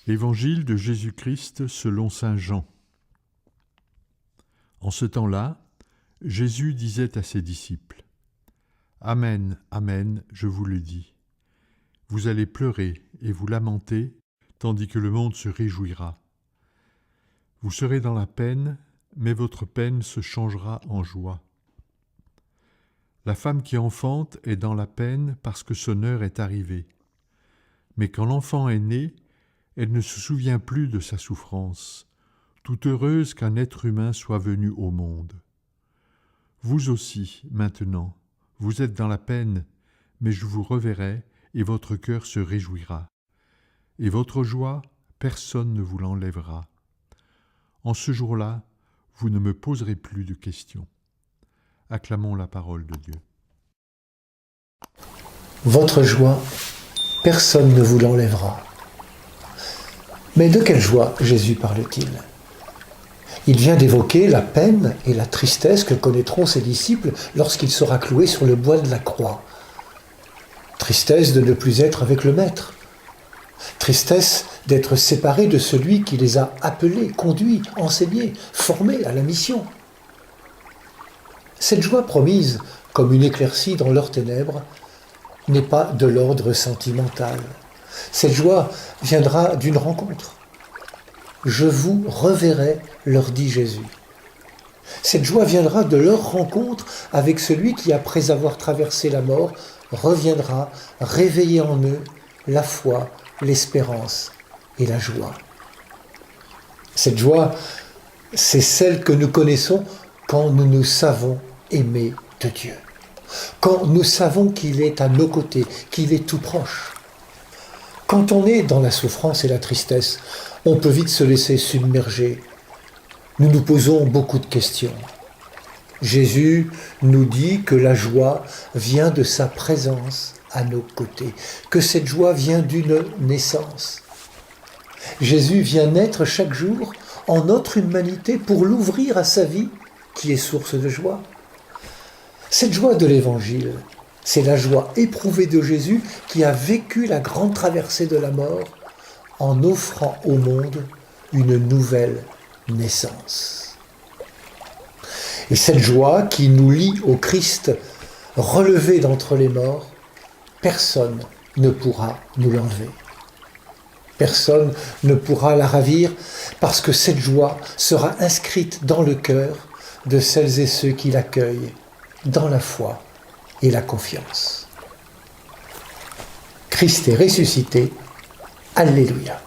Évangile de Jésus-Christ selon saint Jean. En ce temps-là, Jésus disait à ses disciples : « Amen, amen, je vous le dis. Vous allez pleurer et vous lamenter, tandis que le monde se réjouira. Vous serez dans la peine, mais votre peine se changera en joie. La femme qui enfante est dans la peine parce que son heure est arrivée. Mais quand l'enfant est né, elle ne se souvient plus de sa souffrance, tout heureuse qu'un être humain soit venu au monde. Vous aussi, maintenant, vous êtes dans la peine, mais je vous reverrai et votre cœur se réjouira. Et votre joie, personne ne vous l'enlèvera. En ce jour-là, vous ne me poserez plus de questions. » Acclamons la parole de Dieu. Votre joie, personne ne vous l'enlèvera. Mais de quelle joie Jésus parle-t-il ? Il vient d'évoquer la peine et la tristesse que connaîtront ses disciples lorsqu'il sera cloué sur le bois de la croix. Tristesse de ne plus être avec le Maître. Tristesse d'être séparé de celui qui les a appelés, conduits, enseignés, formés à la mission. Cette joie promise, comme une éclaircie dans leurs ténèbres, n'est pas de l'ordre sentimental. Cette joie viendra d'une rencontre. « Je vous reverrai », leur dit Jésus. Cette joie viendra de leur rencontre avec celui qui, après avoir traversé la mort, reviendra réveiller en eux la foi, l'espérance et la joie. Cette joie, c'est celle que nous connaissons quand nous nous savons aimer de Dieu. Quand nous savons qu'il est à nos côtés, qu'il est tout proche. Quand on est dans la souffrance et la tristesse, on peut vite se laisser submerger. Nous nous posons beaucoup de questions. Jésus nous dit que la joie vient de sa présence à nos côtés, que cette joie vient d'une naissance. Jésus vient naître chaque jour en notre humanité pour l'ouvrir à sa vie, qui est source de joie. Cette joie de l'Évangile, c'est la joie éprouvée de Jésus qui a vécu la grande traversée de la mort en offrant au monde une nouvelle naissance. Et cette joie qui nous lie au Christ relevé d'entre les morts, personne ne pourra nous l'enlever. Personne ne pourra la ravir parce que cette joie sera inscrite dans le cœur de celles et ceux qui l'accueillent dans la foi et la confiance. Christ est ressuscité. Alléluia.